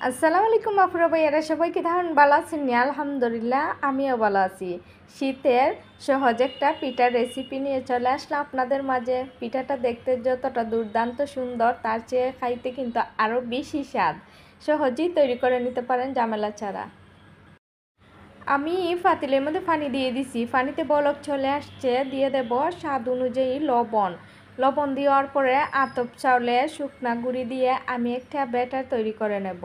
আসসালামু আলাইকুম আপুরা ভাইয়ারা, সবাই কি ধারণ ভালো আছেন? আলহামদুলিল্লাহ, আমিও ভালো আছি। শীতের সহজ একটা পিঠার রেসিপি নিয়ে চলে আসলাম আপনাদের মাঝে। পিঠাটা দেখতে যতটা দুর্দান্ত সুন্দর, তার চেয়ে খাইতে কিন্তু আরও বেশি স্বাদ। সহজেই তৈরি করে নিতে পারেন ঝামেলা ছাড়া। আমি পাতিলের মধ্যে পানি দিয়ে দিছি, পানিতে বলক চলে আসছে, দিয়ে দেব স্বাদ অনুযায়ী লবণ। লবণ দেওয়ার পরে আতপ চাউলে শুকনা গুঁড়ি দিয়ে আমি একটা ব্যাটার তৈরি করে নেব।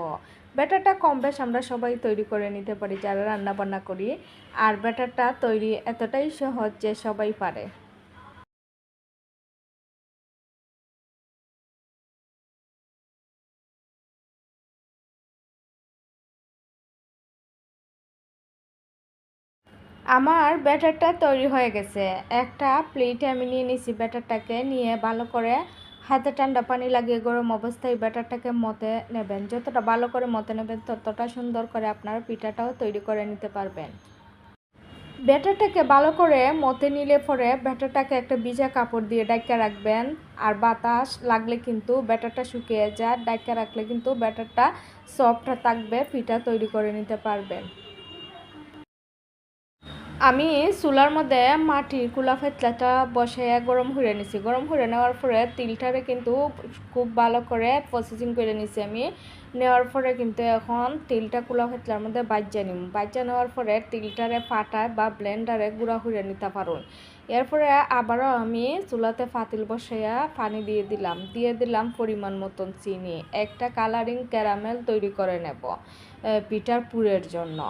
ব্যাটারটা কম বেশ আমরা সবাই তৈরি করে নিতে পারি যারা রান্না বান্না করি। আর ব্যাটারটা তৈরি এতটাই সহজ যে সবাই পারে। আমার ব্যাটারটা তৈরি হয়ে গেছে। একটা প্লেটে আমি নিয়ে নিছি, ব্যাটারটাকে নিয়ে ভালো করে হাতে ঠান্ডা পানি লাগিয়ে গরম অবস্থায় ব্যাটারটাকে মতে নেবেন। যতটা ভালো করে মতে নেবেন ততটা সুন্দর করে আপনারা পিঠাটাও তৈরি করে নিতে পারবেন। ব্যাটারটাকে ভালো করে মতে নিলে পরে ব্যাটারটাকে একটা ভিজা কাপড় দিয়ে ঢাকা রাখবেন। আর বাতাস লাগলে কিন্তু ব্যাটারটা শুকিয়ে যায়, ঢাকা রাখলে কিন্তু ব্যাটারটা সফট থাকবে, পিঠা তৈরি করে নিতে পারবেন। আমি চুলার মধ্যে মাটির কুলা ফেতলাটা বসাইয়া গরম করে নিছি। গরম করে নেওয়ার পরে তিলটারে কিন্তু খুব ভালো করে প্রসেসিং করে নিছি আমি। নেওয়ার পরে কিন্তু এখন তিলটা কুলা ফেতলার মধ্যে বাজ্যা নিম। বাজ্যা নেওয়ার পরে তিলটারে পাটায় বা ব্লেন্ডারে গুঁড়া করে নিতে পারুন। এরপরে আবারও আমি চুলাতে পাতিল বসাইয়া পানি দিয়ে দিলাম পরিমাণ মতন চিনি। একটা কালারিং ক্যারামেল তৈরি করে নেব পিঠার পুরের জন্য।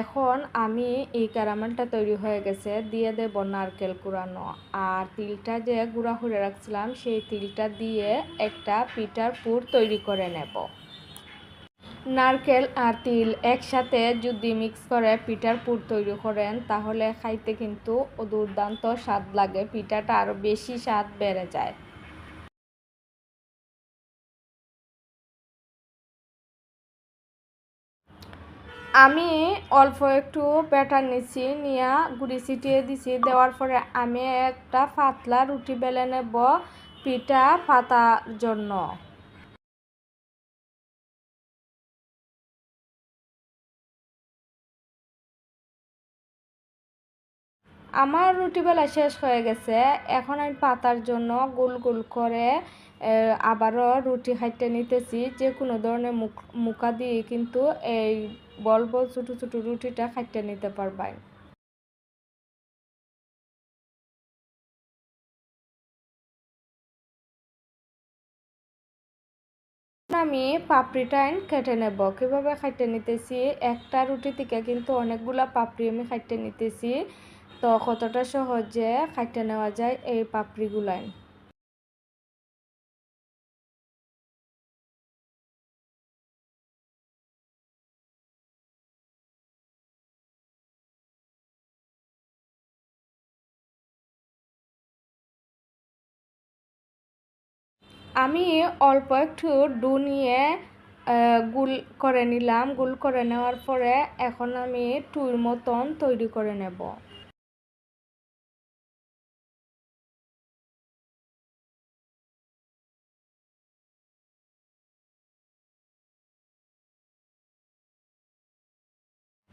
এখন আমি এই ক্যারামেলটা তৈরি হয়ে গেছে, দিয়ে দেব নারকেল কুড়ানো। আর তিলটা যে গুঁড়া করে রাখছিলাম সেই তিলটা দিয়ে একটা পিঠার পুর তৈরি করে নেব। নারকেল আর তিল একসাথে যদি মিক্স করে পিঠার পুর তৈরি করেন তাহলে খাইতে কিন্তু দুর্দান্ত স্বাদ লাগে, পিঠাটা আরও বেশি স্বাদ বেড়ে যায়। আমি অল্প একটু ব্যাটার নিছি, নিয়ে গুঁড়ি ছিটিয়ে দিছি। দেওয়ার পরে আমি একটা পাতলা রুটি বেলে নেব পিঠা পাতার জন্য। আমার রুটি বেলা শেষ হয়ে গেছে। এখন আমি পাতার জন্য গোল গোল করে আবারও রুটি হাইটে নিতেছি। যে কোনো ধরনের মুখা দিয়ে কিন্তু এই বল বল ছোটো ছোটো রুটিটা খাইটে নিতে পারবেন। আমি পাপড়িটা কেটে নেব। কীভাবে কাটতে নিতেছি, একটা রুটি থেকে কিন্তু অনেকগুলা পাপড়ি আমি কাটতে নিতেছি। তো কতটা সহজে কাটতে নেওয়া যায় এই পাপড়িগুলাই। আমি অল্প একটু ডু নিয়ে গুল করে নিলাম। গুল করে নেওয়ার পরে এখন আমি টুর মতন তৈরি করে নেব।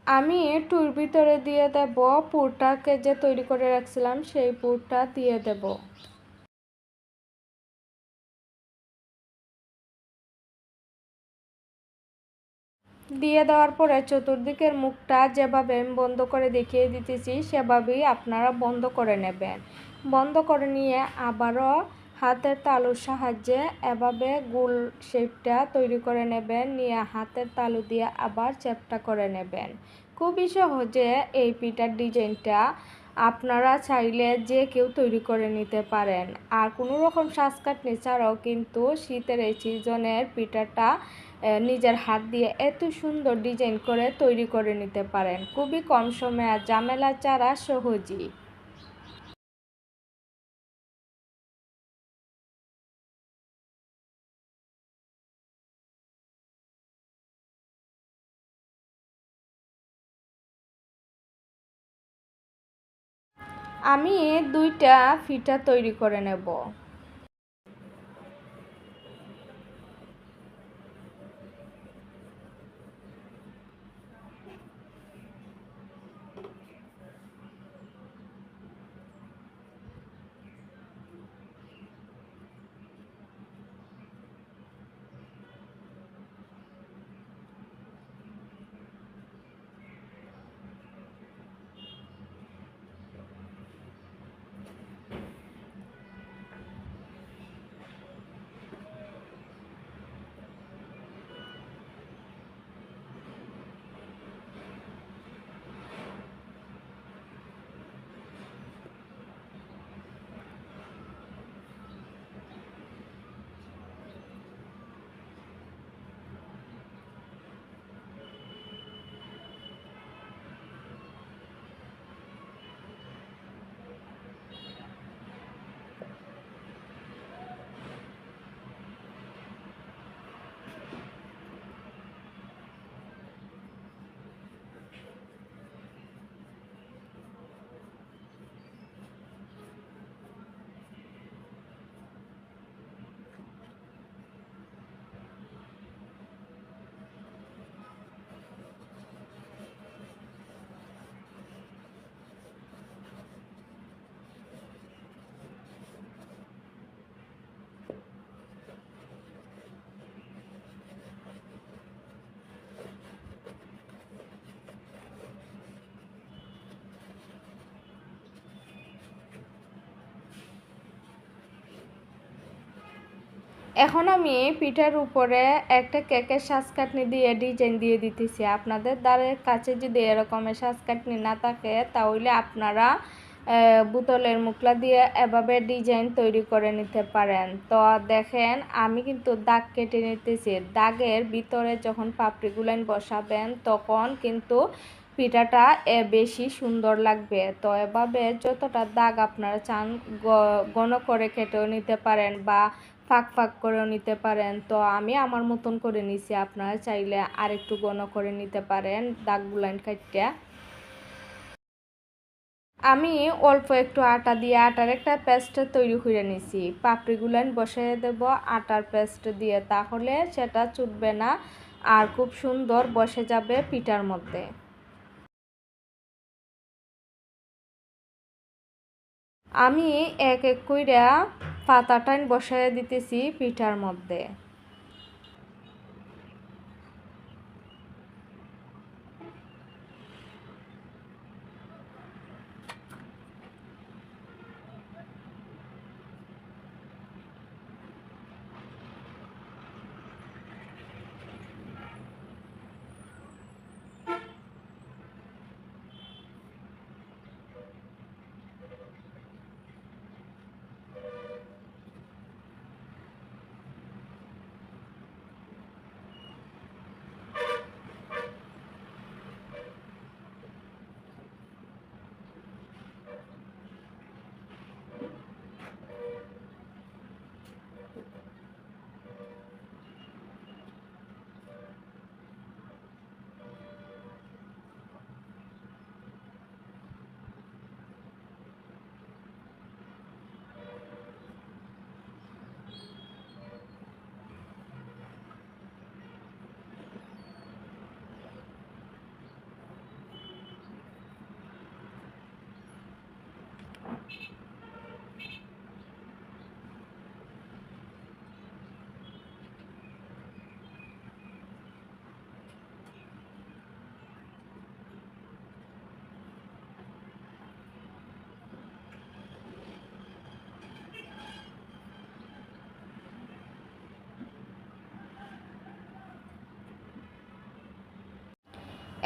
আমি টুর ভিতরে দিয়ে দেব পুরটাকে যে তৈরি করে রাখছিলাম সেই পুরটা দিয়ে দেব। দিয়ে দেওয়ার পরে চতুর্দিকের মুখটা যেভাবে আমি বন্ধ করে দেখিয়ে দিতেছি সেভাবেই আপনারা বন্ধ করে নেবেন। বন্ধ করে নিয়ে আবারও হাতের তালুর সাহায্যে এভাবে গোল শেপটা তৈরি করে নেবেন। নিয়ে হাতের তালু দিয়ে আবার চ্যাপ্টা করে নেবেন। খুবই সহজে এই পিঠার ডিজাইনটা আপনারা চাইলে যে কেউ তৈরি করে নিতে পারেন। আর কোনো রকম শ্বাসকাটনি ছাড়াও কিন্তু শীতের এই সিজনের পিঠাটা নিজের হাত দিয়ে এত সুন্দর ডিজাইন করে তৈরি করে নিতে পারেন, খুবই কম সময়ে আর ঝামেলা ছাড়া সহজেই। আমি দুইটা ফিতা তৈরি করে নেব। এখন আমি পিঠার উপরে একটা কেকের শ্বাসকাটনি দিয়ে ডিজাইন দিয়ে দিতেছি। আপনাদের দ্বারের কাছে যদি এরকমের শ্বাসকাটনি না থাকে তাহলে আপনারা বোতলের মুখলা দিয়ে এভাবে ডিজাইন তৈরি করে নিতে পারেন। তো দেখেন আমি কিন্তু দাগ কেটে নিতেছি। দাগের ভিতরে যখন পাপড়িগুলান বসাবেন তখন কিন্তু পিঠাটা বেশি সুন্দর লাগবে। তো এভাবে যতটা দাগ আপনারা চান ঘন করে কেটেও নিতে পারেন বা ফাঁক ফাঁক করেও নিতে পারেন। তো আমি আমার মতন করে নিছি, আপনারা চাইলে আরেকটু ঘন করে নিতে পারেন দাগগুলান কাটতে। আমি অল্প একটু আটা দিয়ে আটার একটা পেস্ট তৈরি করে নিছি। পাপড়িগুলান বসিয়ে দেব আটার পেস্ট দিয়ে, তাহলে সেটা চুটবে না আর খুব সুন্দর বসে যাবে পিঠার মধ্যে। আমি এক এক কইরা পাতাটান বসায় দিতেছি পিঠার মধ্যে।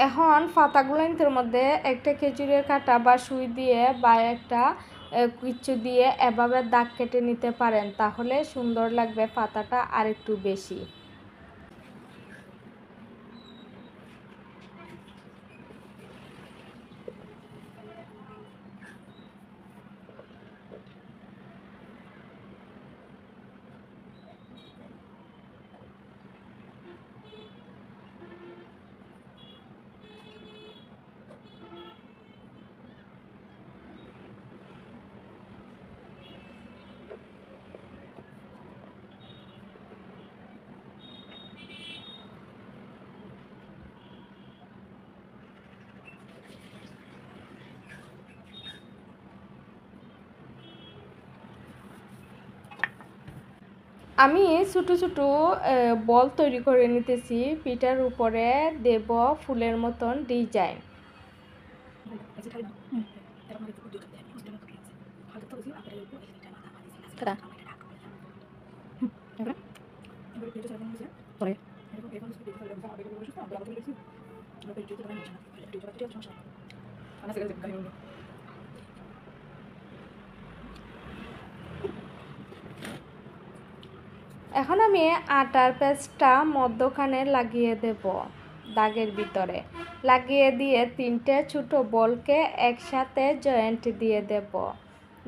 এখন পাতাগুলোর মধ্যে একটা খেজুরের কাঁটা বা সুই দিয়ে বা একটা কিচ্ছু দিয়ে এভাবে দাগ কেটে নিতে পারেন, তাহলে সুন্দর লাগবে পাতাটা আরেকটু বেশি। আমি ছোটো ছোটো বল তৈরি করে নিতেছি, পিঠার উপরে দেব ফুলের মতন ডিজাইন। এখন আমি আটার পেস্টটা মধ্যখানে লাগিয়ে দেব, দাগের ভিতরে লাগিয়ে দিয়ে তিনটে ছোটো বলকে একসাথে জয়েন্ট দিয়ে দেব।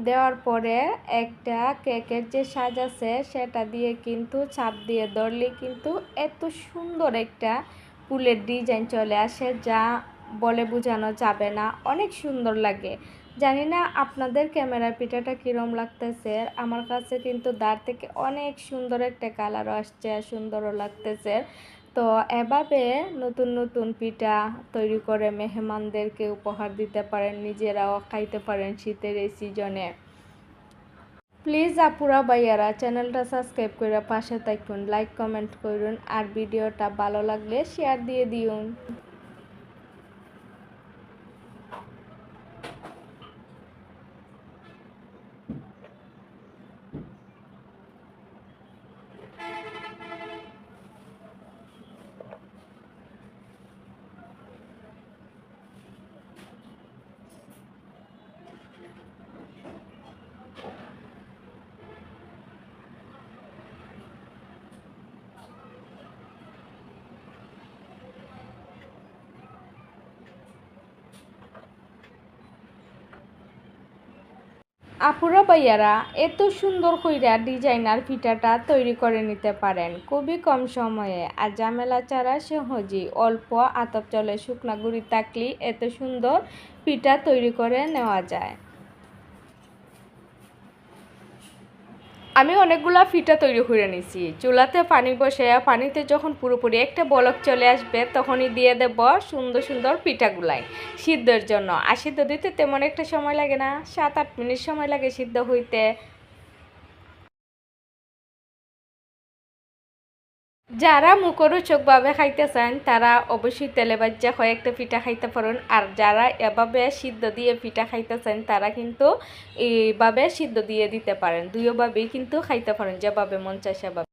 দেওয়ার পরে একটা কেকের যে সাজ আছে সেটা দিয়ে কিন্তু চাপ দিয়ে ধরলে কিন্তু এত সুন্দর একটা ফুলের ডিজাইন চলে আসে, যা বলে বোঝানো যাবে না, অনেক সুন্দর লাগে। জানি না আপনাদের ক্যামেরার পিঠাটা কীরকম লাগতেছে, আমার কাছে কিন্তু দাঁড় থেকে অনেক সুন্দর একটা কালারও আসছে, সুন্দরও লাগতেছে। তো এভাবে নতুন নতুন পিঠা তৈরি করে মেহমানদেরকে উপহার দিতে পারেন, নিজেরাও খাইতে পারেন শীতের এই সিজনে। প্লিজ আপুরা ভাইয়ারা চ্যানেলটা সাবস্ক্রাইব করে পাশে থাকুন, লাইক কমেন্ট করুন আর ভিডিওটা ভালো লাগলে শেয়ার দিয়ে দিন। আপুরা ভাইয়ারা এত সুন্দর কইরা ডিজাইনার পিঠাটা তৈরি করে নিতে পারেন খুবই কম সময়ে আর ঝামেলা ছাড়া সহজেই অল্প আতপ চালের শুকনা গুঁড়ি থাকলে এত সুন্দর পিঠা তৈরি করে নেওয়া যায়। আমি অনেকগুলা পিঠা তৈরি করে নিছি। চুলাতে পানি বসে পানিতে যখন পুরোপুরি একটা বলক চলে আসবে তখনই দিয়ে দেব সুন্দর সুন্দর পিঠাগুলাই সিদ্ধর জন্য। আর সিদ্ধ দিতে তেমন একটা সময় লাগে না, 7-8 মিনিট সময় লাগে সিদ্ধ হইতে। যারা মুখরোচকভাবে খাইতে চান তারা অবশ্যই তেলে ভাজা কয়েকটা পিঠা খাইতে পারেন, আর যারা এভাবে সিদ্ধ দিয়ে পিঠা খাইতে চান তারা কিন্তু এইভাবে সিদ্ধ দিয়ে দিতে পারেন। দুইভাবেই কিন্তু খাইতে পারেন, যেভাবে মন চায় সেভাবে।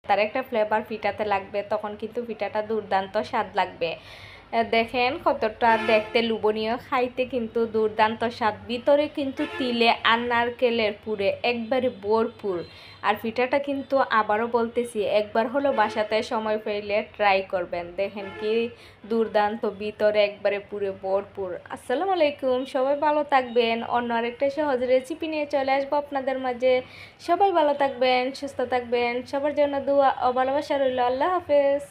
তার একটা ফ্লেভার পিঠাতে লাগবে, তখন কিন্তু পিঠাটা দুর্দান্ত স্বাদ লাগবে। দেখেন কতটা দেখতে লোভনীয়, খাইতে কিন্তু দুর্দান্ত স্বাদ। ভিতরে কিন্তু তিলে আর নারকেলের পুরে একবারে ভরপুর। আর পিঠাটা কিন্তু আবারও বলতেছি, একবার হলো বাসাতে সময় পেলে ট্রাই করবেন। দেখেন কি দুর্দান্ত, ভিতরে একবারে পুরে ভরপুর। আসসালামু আলাইকুম, সবাই ভালো থাকবেন। অন্য আরেকটা সহজ রেসিপি নিয়ে চলে আসবো আপনাদের মাঝে। সবাই ভালো থাকবেন, সুস্থ থাকবেন, সবার জন্য দোয়া ও ভালোবাসা রইল। আল্লাহ হাফেজ।